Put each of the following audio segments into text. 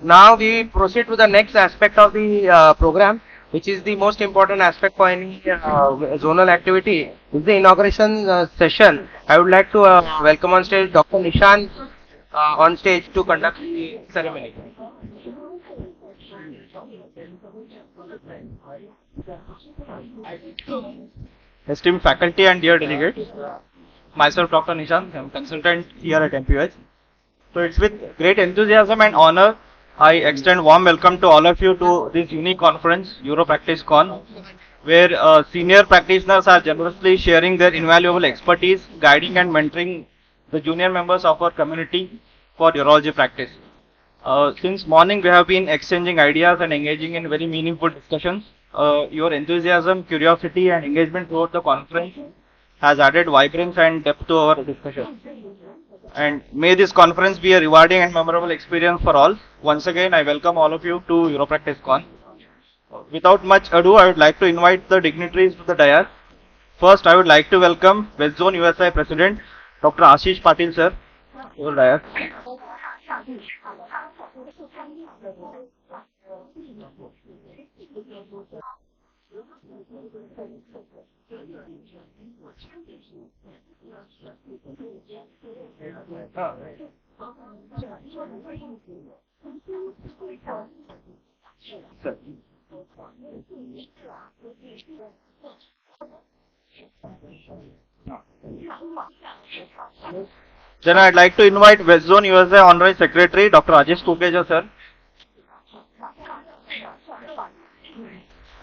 Now we proceed to the next aspect of the program, which is the most important aspect for any zonal activity. Is the inauguration session. I would like to welcome on stage Dr. Nishan on stage to conduct the ceremony. Esteemed faculty and dear delegates, myself Dr. Nishan, I'm consultant here at MPUH. So it's with great enthusiasm and honor I extend warm welcome to all of you to this unique conference, EuroPractice Con, where senior practitioners are generously sharing their invaluable expertise, guiding and mentoring the junior members of our community for urology practice. Since morning, we have been exchanging ideas and engaging in very meaningful discussions. Your enthusiasm, curiosity, and engagement throughout the conference has added vibrance and depth to our discussion. And may this conference be a rewarding and memorable experience for all. Once again, I welcome all of you to EuroPractice Con. Without much ado, I would like to invite the dignitaries to the dais. First, I would like to welcome West Zone USI President Dr. Ashish Patil sir to the dais. Then I'd like to invite West Zone USA Honorary Secretary Dr. Rajesh Kukeja sir.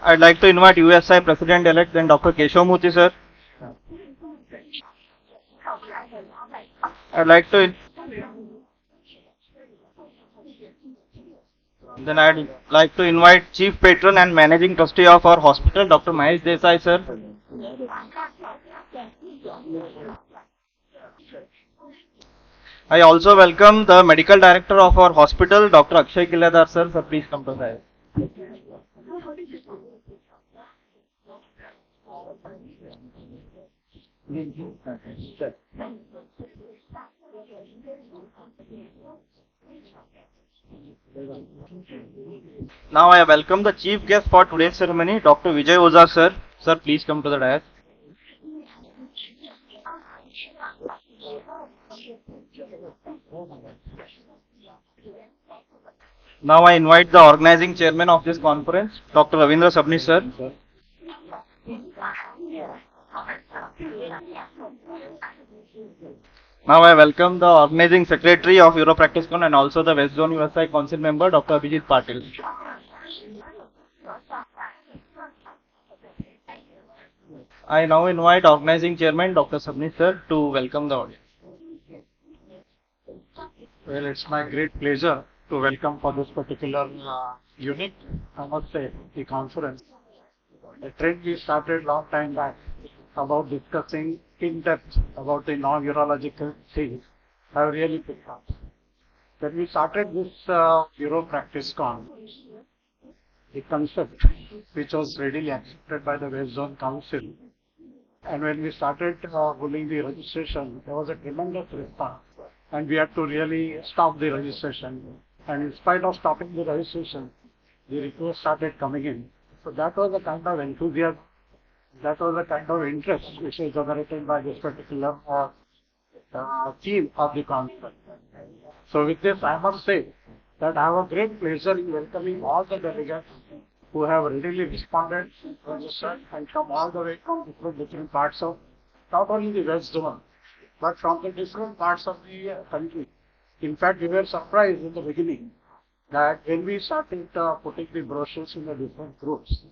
I'd like to invite USI President-elect then Dr. Keshav Murthy sir. I'd like to Then I'd like to invite Chief Patron and Managing Trustee of our hospital, Dr. Mahesh Desai sir. I also welcome the Medical Director of our hospital, Dr. Akshay Kiladar sir. Sir, please come to the dais. Now I welcome the chief guest for today's ceremony, Dr. Vijay Oza sir. Sir, please come to the dais. Now I invite the organizing chairman of this conference, Dr. Ravindra Sabnis sir. Now I welcome the organizing secretary of EuroPractice Con and also the West Zone USI Council member, Dr. Abhijit Patil. I now invite organizing chairman, Dr. Sabnis sir, to welcome the audience. Well, it's my great pleasure to welcome for this particular unique, I must say, the conference. A trend we started long time back about discussing in depth about the non-urological things have really picked up. When we started this Euro-Practice Con, the concept which was readily accepted by the West Zone Council, and when we started holding the registration, there was a tremendous response. And we had to really stop the registration. And in spite of stopping the registration, the requests started coming in. So that was the kind of enthusiasm, that was the kind of interest which was generated by this particular theme of the conference. So with this, I must say that I have a great pleasure in welcoming all the delegates who have readily responded, registered, and come all the way from different parts of not only the West Zone, but from the different parts of the country. In fact, we were surprised in the beginning that when we started putting the brochures in the different groups,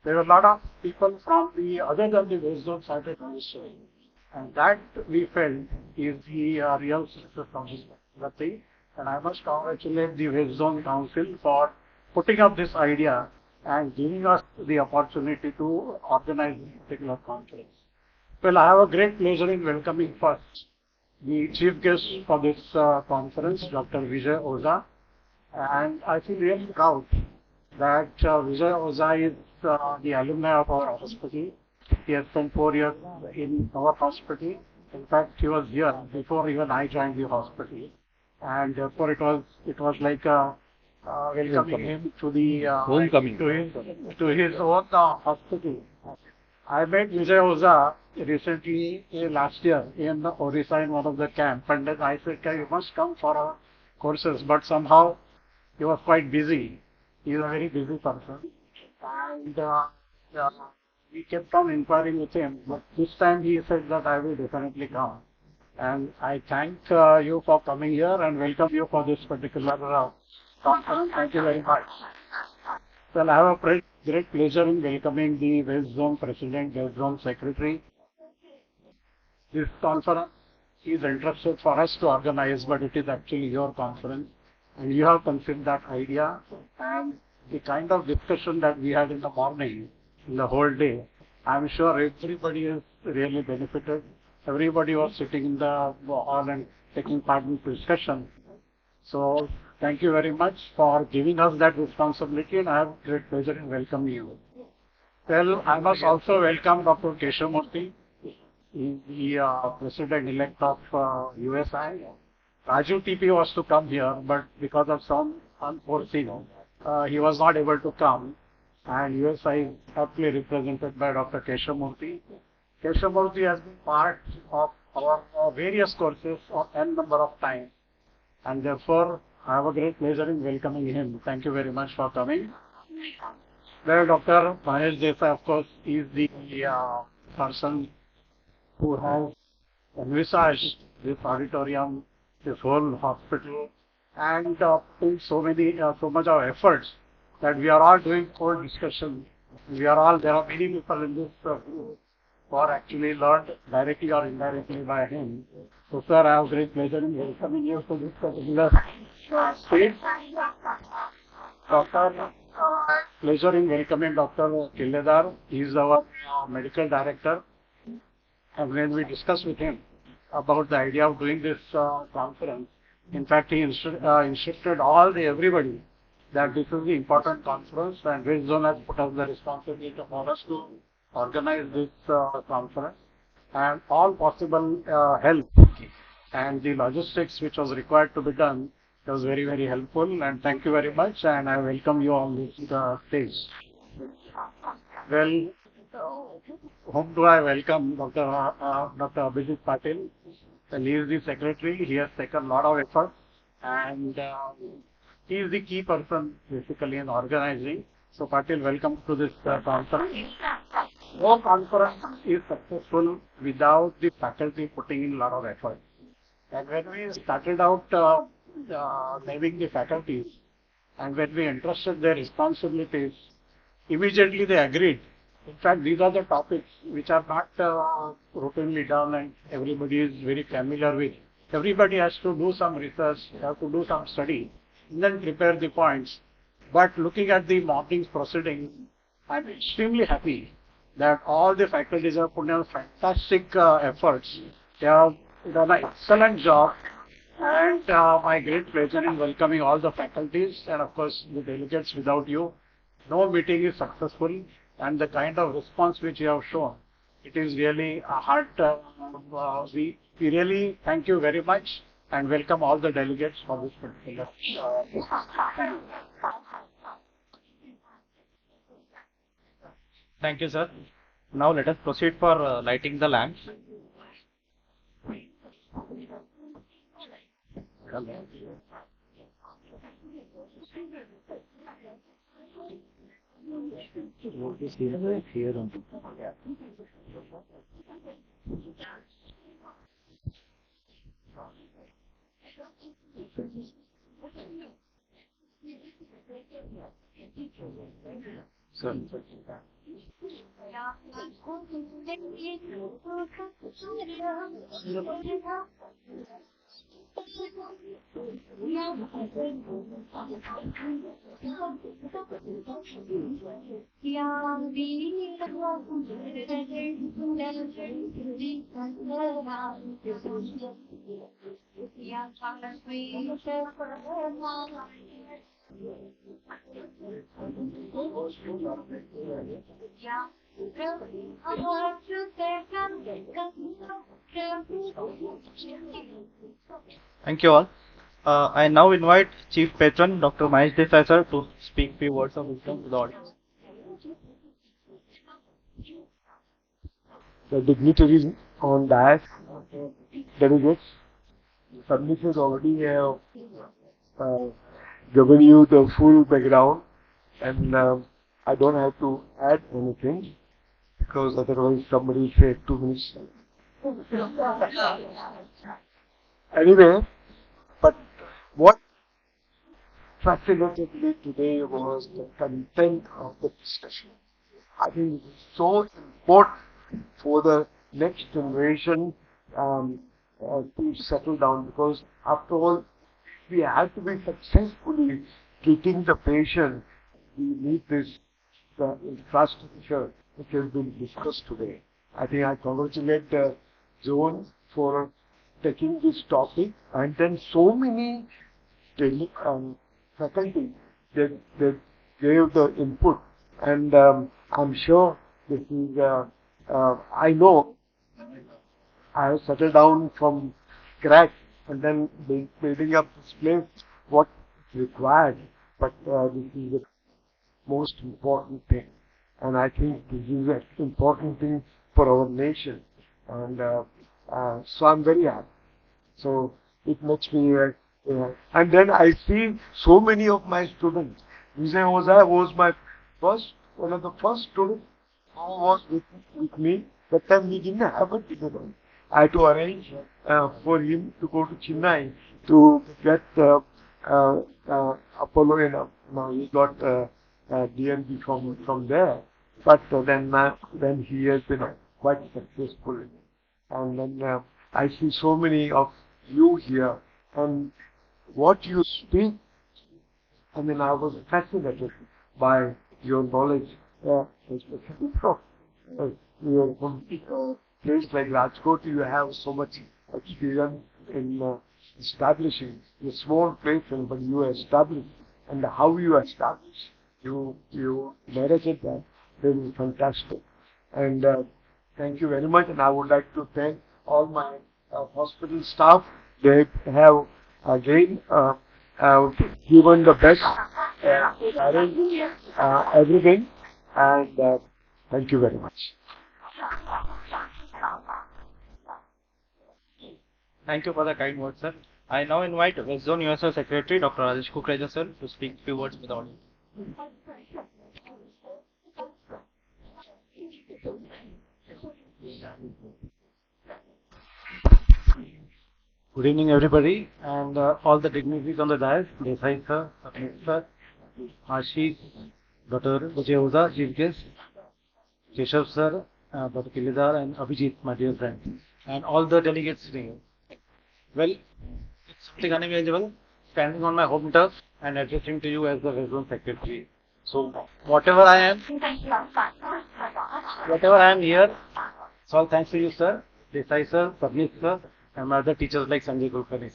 there were a lot of people from the other than the West Zone started registering. And that we felt is the real success of this thing. And I must congratulate the West Zone Council for putting up this idea and giving us the opportunity to organize this particular conference. Well, I have a great pleasure in welcoming first the chief guest for this conference, Dr. Vijay Oza. And I feel really proud that Vijay Oza is the alumni of our hospital. He has spent 4 years in our hospital. In fact, he was here before even I joined the hospital. And therefore, it was like a welcoming him to the Homecoming. to his own hospital. I met Vijay Oza recently last year in Orissa in one of the camp, and then I said, "Okay, you must come for our courses," but somehow he was quite busy. He is a very busy person, and uh, we kept on inquiring with him. But this time he said that I will definitely come, and I thank you for coming here and welcome you for this particular conference. Thank you very much. Well, I have a great pleasure in welcoming the West Zone President, West Zone Secretary. This conference is interested for us to organize, but it is actually your conference. And you have conceived that idea. And the kind of discussion that we had in the morning, in the whole day, I'm sure everybody is really benefited. Everybody was sitting in the hall and taking part in discussion. So thank you very much for giving us that responsibility, and I have great pleasure in welcoming you. Well, I must also welcome Dr. Keshavmurthy. He is the President-elect of USI. Raju TP was to come here, but because of some unforeseen, he was not able to come. And USI is aptly represented by Dr. Keshavmurthy. Keshavmurthy has been part of our various courses on n number of times. And therefore, I have a great pleasure in welcoming him. Thank you very much for coming. Well, Dr. Mahesh Desai, of course, is the person who has envisaged this auditorium, this whole hospital, and put so much of efforts that we are all doing core discussion. There are many people in this group who are actually learned directly or indirectly by him. So, sir, I have great pleasure in welcoming you to this particular stage. Pleasure in welcoming Dr. Killedar. He is our medical director. And when we discussed with him about the idea of doing this conference, in fact, he instructed everybody that this is the important conference, and West Zone has put us the responsibility for us to organize this conference, and all possible help and the logistics which was required to be done was very, very helpful, and thank you very much, and I welcome you on this stage. Well, whom do I welcome? Dr. Abhijit Patil. And he is the secretary. He has taken a lot of effort, and he is the key person basically in organizing. So Patil, welcome to this conference. No conference is successful without the faculty putting in a lot of effort. And when we started out naming the faculties, and when we entrusted their responsibilities, immediately they agreed. In fact, these are the topics which are not routinely done and everybody is very familiar with. Everybody has to do some research, have to do some study, and then prepare the points. But looking at the morning's proceedings, I'm extremely happy that all the faculties have put in fantastic efforts. They have done an excellent job, and my great pleasure in welcoming all the faculties and of course the delegates. Without you, no meeting is successful, and the kind of response which you have shown, it is really a heart. We really thank you very much and welcome all the delegates for this particular. Thank you, sir. Now let us proceed for lighting the lamps. Sir. Thank you all. I now invite Chief Patron Dr. Mahesh Desai sir to speak few words of wisdom to the audience. The dignitaries on dais, delegates, submissions already have uh, given you the full background, and I don't have to add anything because otherwise somebody said 2 minutes. Anyway, but what fascinated me today was the content of the discussion. I think it is so important for the next generation to settle down because after all, we have to be successfully treating the patient. We need this the infrastructure which has been discussed today. I think I congratulate the zone for taking this topic and then so many faculty that gave the input and I'm sure this is I know I have settled down from scratch and then building up this place what is required but this is the most important thing and I think this is an important thing for our nation and so I'm very happy. So it makes me, and then I see so many of my students. Vijay was my one of the first students who was with me. That time we didn't have a ticket. I had to arrange for him to go to Chennai to get Apollo. Now he got DNB from there. But then he has been quite successful and then I see so many of you here, and what you speak, I mean, I was fascinated by your knowledge, especially from your place like Rajkot, you have so much experience in establishing a small place, but you established, and how you established, you narrated that, really fantastic. And thank you very much, and I would like to thank all my hospital staff. They have again given the best, arranged everything, and thank you very much. Thank you for the kind words, sir. I now invite West Zone USA Secretary Dr. Rajesh Kukreja sir to speak few words with the audience. Good evening, everybody, and all the dignitaries on the dais, Desai sir, Sapnesh sir, Ashish, Dr. Vijay Oza, Chief Guest, Keshav sir, Dr. Kilidar, and Abhijit, my dear friend, and all the delegates sitting here. Well, it's something unimaginable, standing on my home turf and addressing to you as the Regional Secretary. So, whatever I am here, it's all thanks to you, sir, Desai sir, Sapnesh sir, and my other teachers like Sanjay Kulkarni.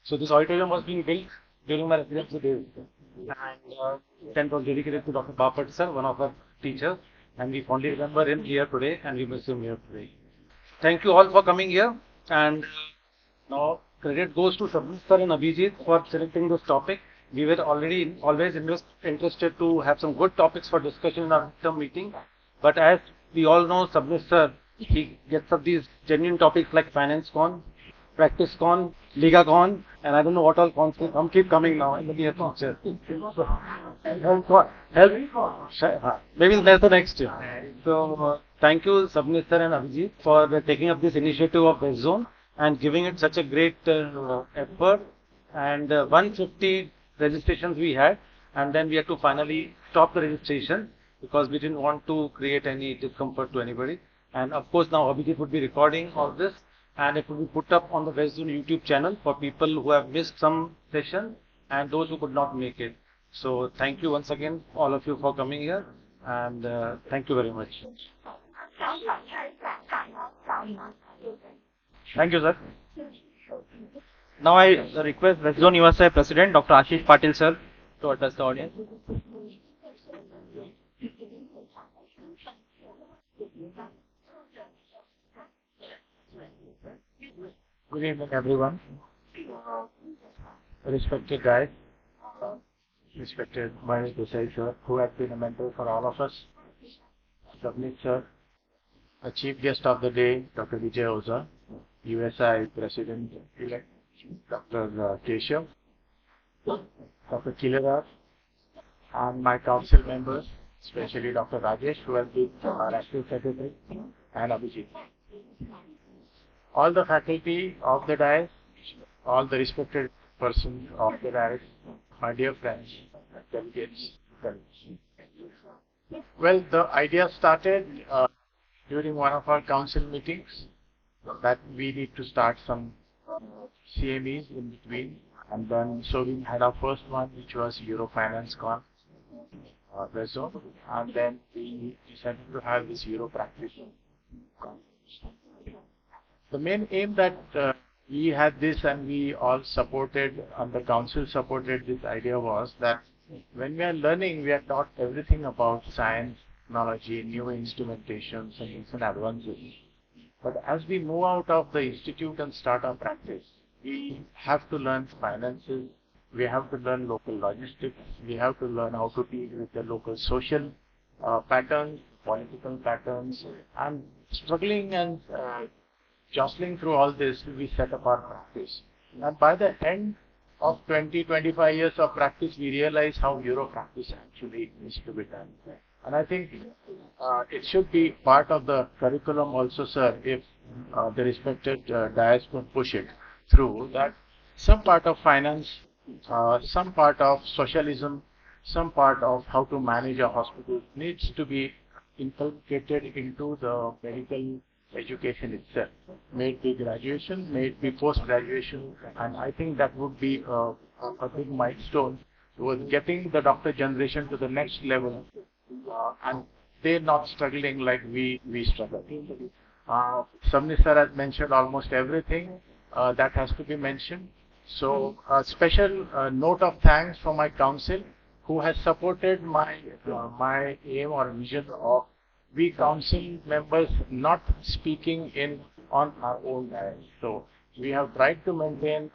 So this auditorium was being built during my residency days, and tent was dedicated to Dr. Bapat sir, one of our teachers, and we fondly remember him here today, and we miss him here today. Thank you all for coming here, and now credit goes to Sabnis sir and Abhijit for selecting this topic. We were already always interested to have some good topics for discussion in our term meeting, but as we all know, Sabnis sir, he gets up these genuine topics like finance con, practice con, Liga con, and I don't know what all cons will keep coming now in the near future. Maybe that's the next year. So thank you, Sabnis sir and Abhijit, for taking up this initiative of West Zone and giving it such a great effort. And 150 registrations we had, and then we had to finally stop the registration because we didn't want to create any discomfort to anybody. And of course, now Abhijit would be recording all this, and it will be put up on the West Zone YouTube channel for people who have missed some session and those who could not make it. So thank you once again, all of you, for coming here, and thank you very much. Thank you, sir. Now I request West Zone USA President Dr. Ashish Patil sir to address the audience. Good evening, everyone. respected guys, respected Mahesh Desai sir, who has been a mentor for all of us, Submit sir, the chief guest of the day, Dr. Vijay Oza, USI President-elect, Dr. Keshav, Dr. Kilarar, and my council members, especially Dr. Rajesh, who has been our active secretary, and Abhijit. All the faculty of the dais, all the respected persons of the dais, my dear friends, delegates, colleagues. Well, the idea started during one of our council meetings that we need to start some CMEs in between, and then so we had our first one, which was Eurofinance Con, Rezo, and then we decided to have this Euro practice. The main aim that we had this and we all supported and the council supported this idea was that when we are learning, we are taught everything about science, technology, new instrumentations and recent advances. But as we move out of the institute and start our practice, we have to learn finances, we have to learn local logistics, we have to learn how to deal with the local social patterns, political patterns, and struggling and jostling through all this, we set up our practice. And by the end of 20-25 years of practice, we realize how Euro practice actually needs to be done. And I think it should be part of the curriculum also, sir, if the respected dais could push it through, that some part of finance, some part of socialism, some part of how to manage a hospital needs to be inculcated into the medical education itself. May it be graduation, may it be post-graduation, and I think that would be a big milestone towards getting the doctor generation to the next level, and they're not struggling like we struggle. Samni sir has mentioned almost everything that has to be mentioned. So a special note of thanks for my council, who has supported my aim or vision of we council members not speaking on our own land. So we have tried to maintain,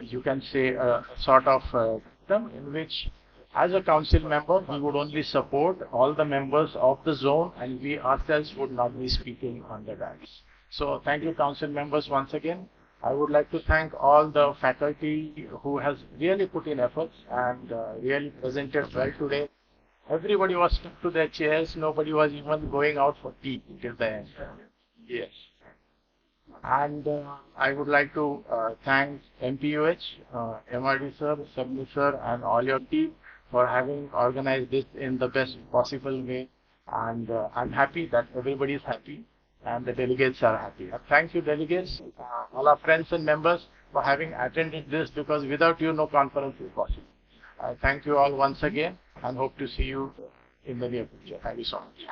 you can say, a sort of system in which, as a council member, we would only support all the members of the zone, and we ourselves would not be speaking on the dais. So thank you, council members, once again. I would like to thank all the faculty who has really put in efforts and really presented well today. Everybody was stuck to their chairs. Nobody was even going out for tea till the end. Yes. And I would like to thank MPUH, MRD sir, Sabni sir, and all your team for having organized this in the best possible way. And I'm happy that everybody is happy and the delegates are happy. Thank you, delegates, all our friends and members, for having attended this, because without you, no conference is possible. I thank you all once again and hope to see you in the near future. Thank you so much.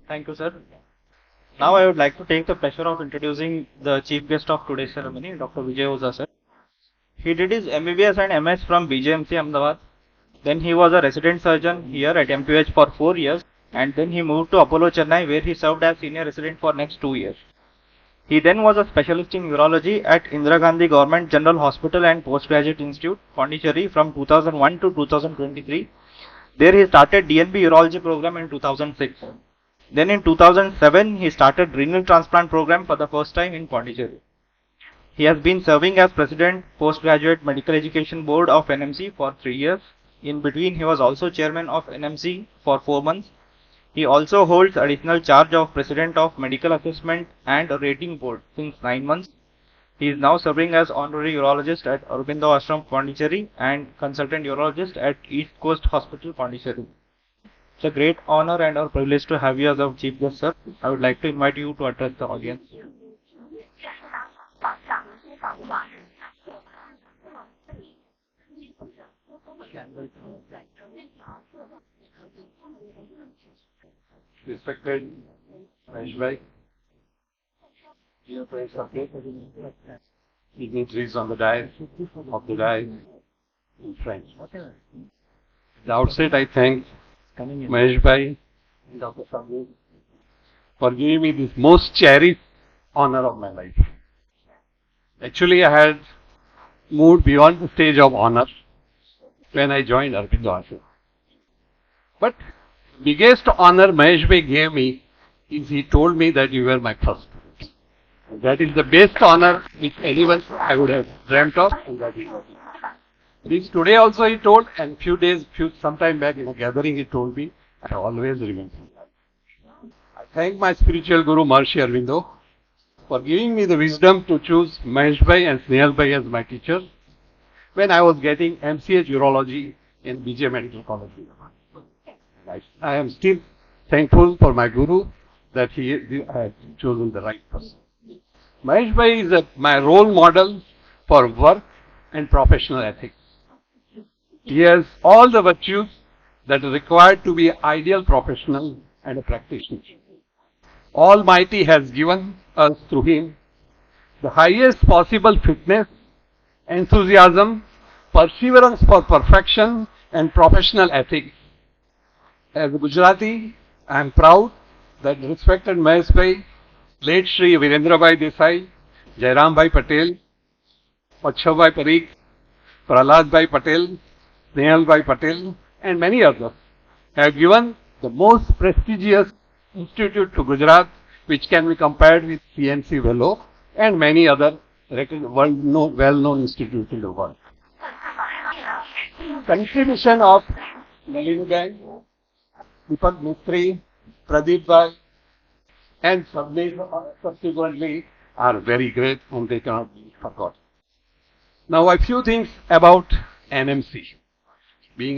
Thank you, sir. Now I would like to take the pleasure of introducing the chief guest of today's ceremony, Dr. Vijay Oza, sir. He did his MBBS and MS from BJMC Ahmedabad. Then he was a resident surgeon here at MPH for 4 years, and then he moved to Apollo Chennai, where he served as senior resident for next 2 years. He then was a specialist in urology at Indira Gandhi Government General Hospital and Postgraduate Institute, Pondicherry, from 2001 to 2023. There he started DNB Urology program in 2006. Then in 2007, he started renal transplant program for the first time in Pondicherry. He has been serving as President, Postgraduate Medical Education Board of NMC for 3 years. In between, he was also Chairman of NMC for 4 months. He also holds additional charge of President of Medical Assessment and Rating Board since 9 months. He is now serving as Honorary Urologist at Aurobindo Ashram, Pondicherry, and Consultant Urologist at East Coast Hospital, Pondicherry. It's a great honor and our privilege to have you as our Chief Guest, sir. I would like to invite you to address the audience. Respected Mahesh bhai, dear friends of dignitaries on the dais, and friends. At the outset, I thank Mahesh bhai and Dr. Samir for giving me this most cherished honor of my life. Actually, I had moved beyond the stage of honor when I joined Arvindo Ashram. But biggest honor Mahesh Bhai gave me is he told me that you were my first. That is the best honor which anyone I would have dreamt of. And that is what he did. This today also he told, and sometime back in a gathering he told me, I always remember. I thank my spiritual guru Maharishi Aurobindo for giving me the wisdom to choose Mahesh Bhai and Snehal Bhai as my teachers when I was getting MCH Urology in BJ Medical College. I am still thankful for my guru that I have chosen the right person. Mahesh Bhai is my role model for work and professional ethics. He has all the virtues that are required to be an ideal professional and a practitioner. Almighty has given us through him the highest possible fitness, enthusiasm, perseverance for perfection and professional ethics. As a Gujarati, I am proud that respected Mahesh Bhai, late Shri Virendra Bhai Desai, Jairam Bhai Patel, Pachav Bhai Parikh, Prahlad Bhai Patel, Snehal Bhai Patel and many others have given the most prestigious institute to Gujarat, which can be compared with CNC Vellore and many other well-known institutes in the world. Contribution of Nalini Bhai, Deepak Mistry, Pradeep Bhai and subsequently are very great and they cannot be forgotten. Now a few things about NMC. Being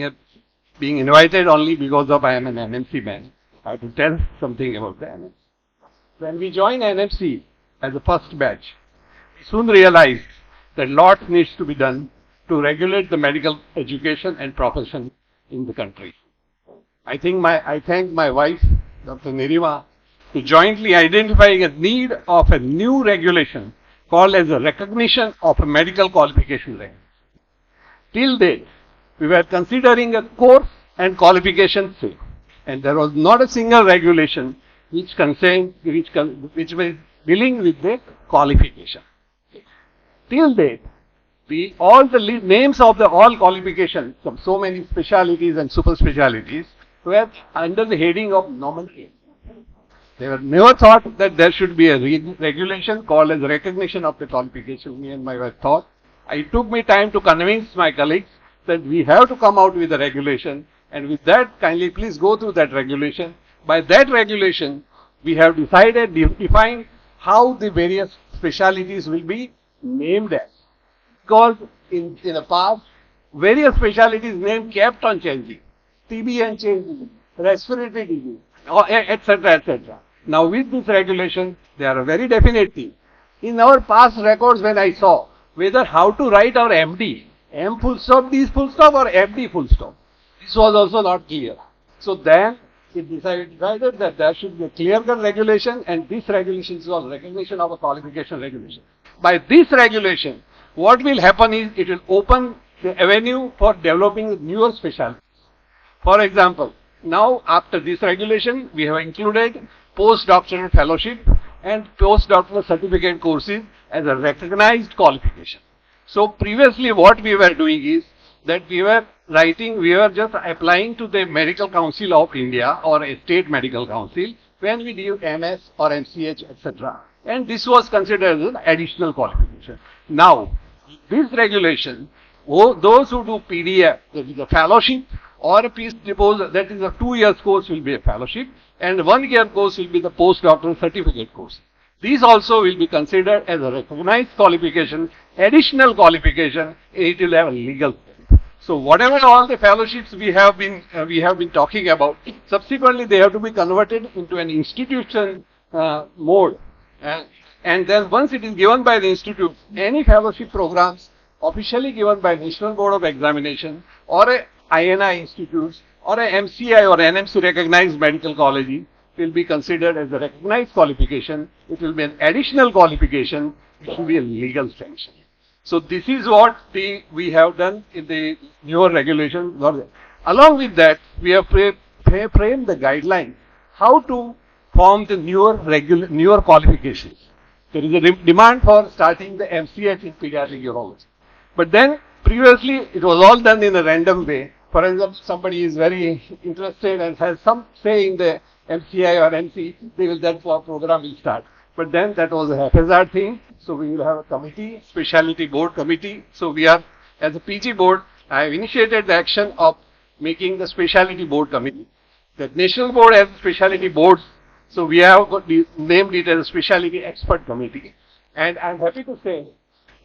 invited only because of I am an NMC man, I have to tell something about the NMC. When we joined NMC as a first batch, we soon realized that lots needs to be done to regulate the medical education and profession in the country. I thank my wife, Dr. Nirima, to jointly identifying a need of a new regulation called as a recognition of a medical qualification rank. Till date, we were considering a course and qualification same, and there was not a single regulation which was dealing with the qualification. Till date, all the names of the all qualifications of so many specialities and super specialities were under the heading of nomenclature. They were never thought that there should be a regulation called as recognition of the qualification. Me and my wife thought. It took me time to convince my colleagues that we have to come out with a regulation, and with that, kindly please go through that regulation. By that regulation, we have defined how the various specialities will be named as. Because in the past, various specialities name kept on changing. TB changing, respiratory disease, etc., etc. Now with this regulation, they are a very definite thing. In our past records, when I saw whether how to write our MD, M full stop, D full stop or FD full stop, this was also not clear. So then it decided that there should be a clear-cut regulation, and this regulation is called recognition of a qualification regulation. By this regulation, what will happen is it will open the avenue for developing newer specialties. For example, now after this regulation, we have included postdoctoral fellowship and postdoctoral certificate courses as a recognized qualification. So previously what we were doing is that we were just applying to the Medical Council of India or a state medical council when we do MS or MCH, etc. And this was considered as an additional qualification. Now, this regulation, those who do PDF, that is a fellowship, or a peace depot, that is a 2 years course will be a fellowship, and 1 year course will be the postdoctoral certificate course. These also will be considered as a recognized qualification, additional qualification, it will have a legal. So whatever all the fellowships we have been talking about, subsequently they have to be converted into an institution mode. And then once it is given by the institute, any fellowship programs officially given by National Board of Examination or a INI institutes or a MCI or NMC recognized medical college will be considered as a recognized qualification. It will be an additional qualification. It will be a legal sanction. So this is what we have done in the newer regulation. Along with that, we have framed the guidelines how to form the newer qualifications. there is a demand for starting the MCH in pediatric urology. But then previously it was all done in a random way. For example, somebody is very interested and has some say in the MCI or MC, that program will start. But then that was a haphazard thing. So we will have a committee, specialty board committee. So we are, as a PG board, I have initiated the action of making the specialty board committee. The national board has specialty boards. So we have named it as a specialty expert committee. And I'm happy to say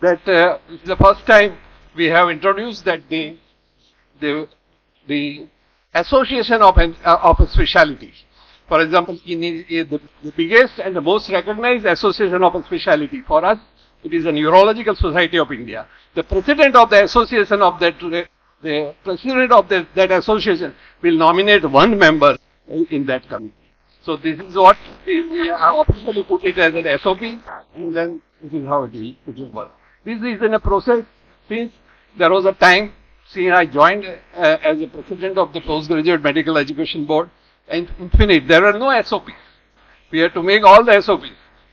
that this is the first time we have introduced that the association of a specialty. For example, the biggest and the most recognized association of a specialty for us, it is the Neurological Society of India. The president of the association of that, the president of that association will nominate one member in that committee. So this is what we have officially put it as an SOP, and then this is how it will work. This is in a process since there was a time, since I joined as a president of the Postgraduate Medical Education Board, and infinite, there were no SOPs. We had to make all the SOPs.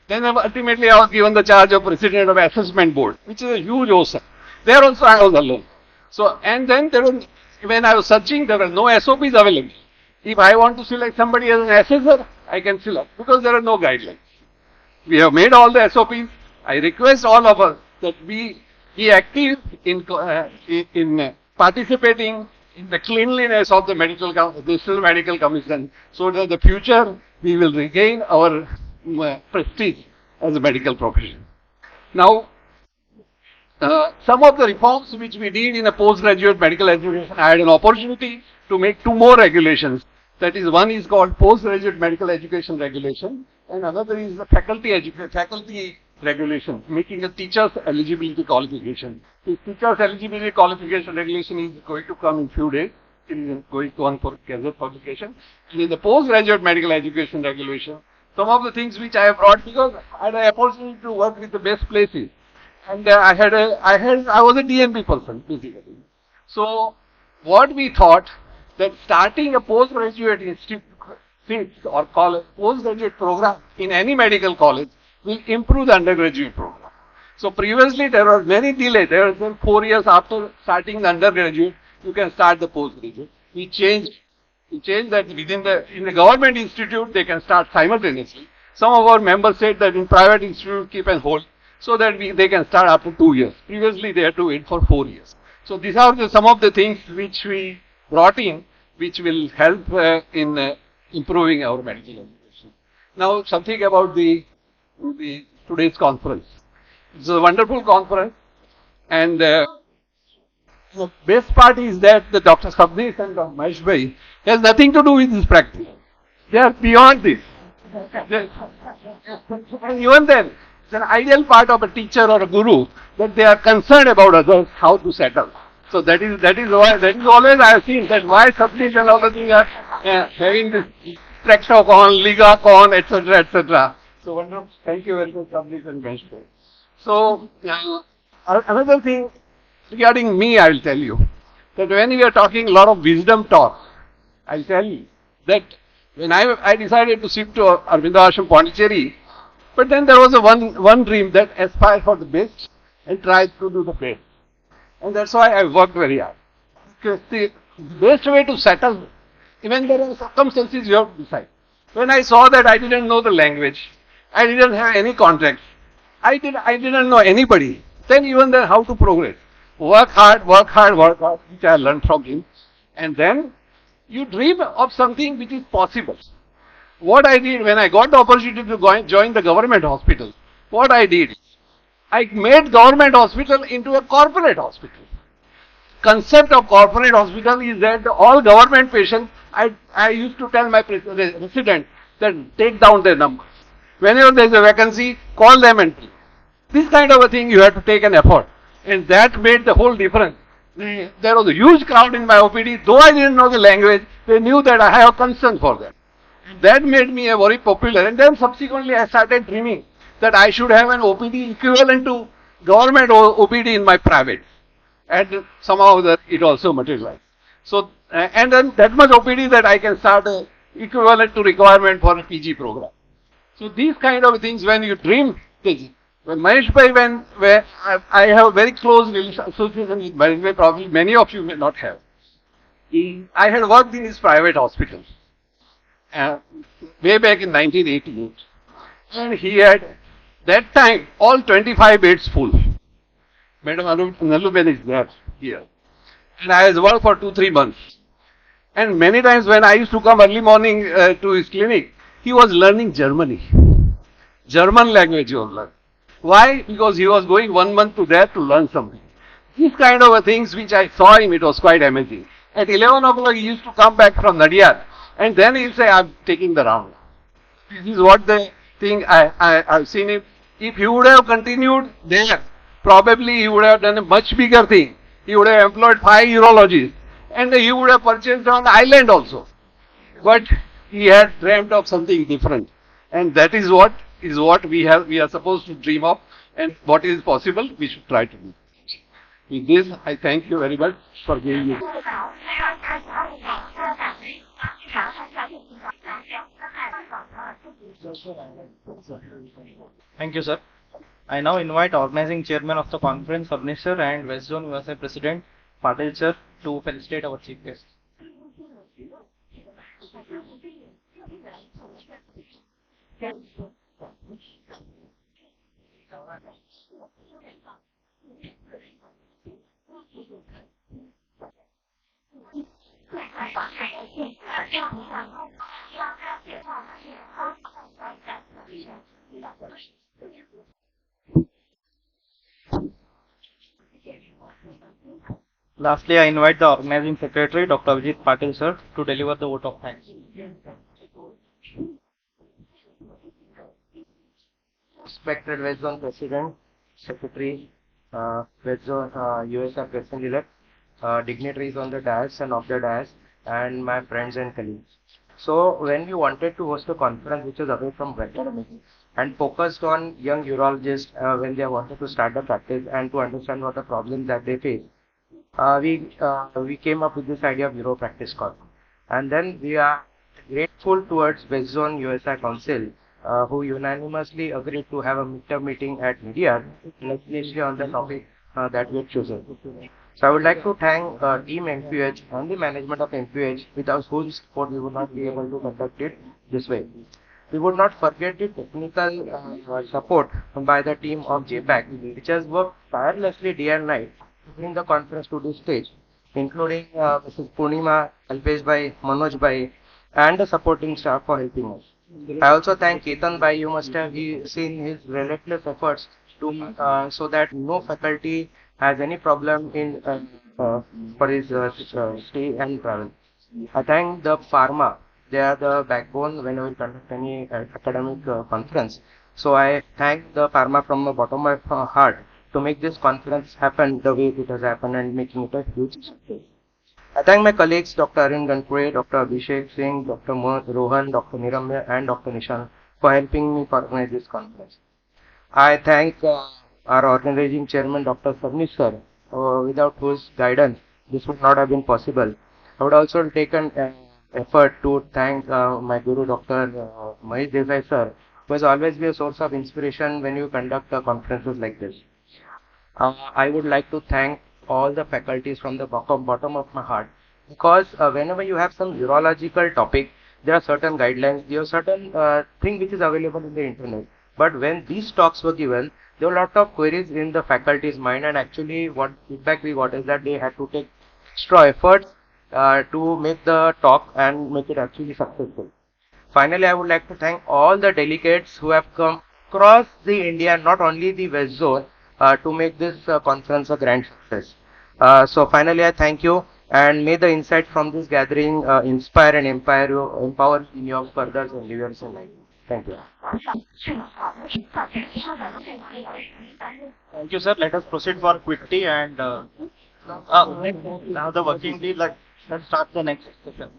Then ultimately I was given the charge of president of assessment board, which is a huge ocean. There also I was alone. So, and then when I was searching, there were no SOPs available. If I want to select somebody as an assessor, I can select because there are no guidelines. We have made all the SOPs. I request all of us that we be active in participating in the cleanliness of the National Medical Commission, so that in the future we will regain our prestige as a medical profession. Now, some of the reforms which we did in a postgraduate medical education, I had an opportunity to make two more regulations. That is, one is called postgraduate medical education regulation, and another is the faculty regulation, making a teacher's eligibility qualification. The teacher's eligibility qualification regulation is going to come in few days. It is going to on for gazette publication. And in the postgraduate medical education regulation, some of the things which I have brought, because I had an opportunity to work with the best places, and I was a DNP person basically. So what we thought that starting a postgraduate institute or college, postgraduate program in any medical college will improve the undergraduate program. So previously there was many delay. There was 4 years after starting the undergraduate, you can start the postgraduate. We changed that in the government institute they can start simultaneously. Some of our members said that in private institute keep and hold, so that they can start after 2 years. Previously they had to wait for 4 years. So these are some of the things which we brought in, which will help in improving our medical education. Now something about today's conference. It's a wonderful conference, and the best part is that the Dr. Sabnis and Dr. Mahesh Bhai has nothing to do with this practice. They are beyond this. And even then, it's an ideal part of a teacher or a guru that they are concerned about others, how to settle. So that is always I have seen that why Sabnis and other things are having this Trexocon, Ligacon, etc., etc. So wonderful. Thank you very much, Sabnis and Mahesh Bhai. So another thing regarding me, I will tell you that when we are talking a lot of wisdom talk, I will tell you that when I decided to shift to Arvindo Ashram Pondicherry, but then there was a one dream that aspire for the best and try to do the best. And that's why I worked very hard. Because the best way to settle, even there are circumstances you have to decide. When I saw that I didn't know the language, I didn't have any contacts, I didn't know anybody, then even then how to progress. Work hard, which I learned from him. And then you dream of something which is possible. What I did when I got the opportunity to join the government hospital, what I did, I made government hospital into a corporate hospital. Concept of corporate hospital is that all government patients, I used to tell my resident that take down their numbers. Whenever there is a vacancy, call them and please. This kind of a thing you have to take an effort. And that made the whole difference. There was a huge crowd in my OPD. Though I didn't know the language, they knew that I have concern for them. That made me a very popular. And then subsequently I started dreaming that I should have an OPD equivalent to government OPD in my private. And somehow it also materialized. So, and then that much OPD that I can start equivalent to requirement for a PG program. So these kind of things, when you dream Yes. When Mahesh Bhai, where I have very close association with Mahesh Bhai, probably many of you may not have. I had worked in his private hospital uh, way back in 1988. And he had, that time, all 25 beds full. Madam Naluben is there, here. And I was worked for 2-3 months. And many times when I used to come early morning to his clinic, he was learning German language he was learning. Why? Because he was going 1 month to there to learn something. These kind of things which I saw him, it was quite amazing. At 11 o'clock, he used to come back from Nadia, and then he'll say, I'm taking the round. This is what the thing I've seen him. If he would have continued there, probably he would have done a much bigger thing. He would have employed 5 urologists, and he would have purchased on island also. But he had dreamt of something different, and that is what we are supposed to dream of, and what is possible we should try to do. With this, I thank you very much for giving me. Thank you, sir. I now invite organizing chairman of the conference, Abnish sir, and West Zone USA President, Patil sir, to felicitate our chief guest. Lastly, I invite the organizing secretary, Dr. Vijit Patil sir, to deliver the vote of thanks. Respected West Zone President, Secretary, West Zone USA President-elect, dignitaries on the dais and off the dais, and my friends and colleagues. So, when we wanted to host a conference which is away from academics and focused on young urologists when they wanted to start the practice and to understand what the problems that they face, we came up with this idea of Euro Practice Corp. And then we are grateful towards West Zone USA Council, who unanimously agreed to have a midterm meeting at media, especially on the topic that we have chosen. So I would like to thank Team MPH and the management of MPH, without whose support we would not be able to conduct it this way. We would not forget the technical support by the team of JPAC, which has worked tirelessly day and night to bring the conference to this stage, including Mrs. Purnima, Alpesh Bhai, Manoj Bhai, and the supporting staff for helping us. I also thank Ketan Bhai. You must have seen his relentless efforts to so that no faculty has any problem in for his stay and travel. I thank the pharma. They are the backbone when we conduct any academic conference. So I thank the pharma from the bottom of my heart to make this conference happen the way it has happened and making it a huge success. I thank my colleagues Dr. Arun Ganpure, Dr. Abhishek Singh, Dr. Rohan, Dr. Niramya, and Dr. Nishan for helping me to organize this conference. I thank our organizing chairman, Dr. Sabnis sir, without whose guidance this would not have been possible. I would also take an effort to thank my guru, Dr. Mahesh Desai sir, who has always been a source of inspiration when you conduct conferences like this. I would like to thank all the faculties from the bottom of my heart, because whenever you have some urological topic, there are certain guidelines, there are certain thing which is available in the internet. But when these talks were given, there were a lot of queries in the faculty's mind, and actually what feedback we got is that they had to take extra efforts to make the talk and make it actually successful. Finally, I would like to thank all the delegates who have come across the India, not only the West Zone, to make this conference a grand success. So finally, I thank you, and may the insight from this gathering inspire and empower in your further endeavors in life. Thank you. Thank you, sir. Let us proceed for quick tea and now the working tea. Let's start the next session.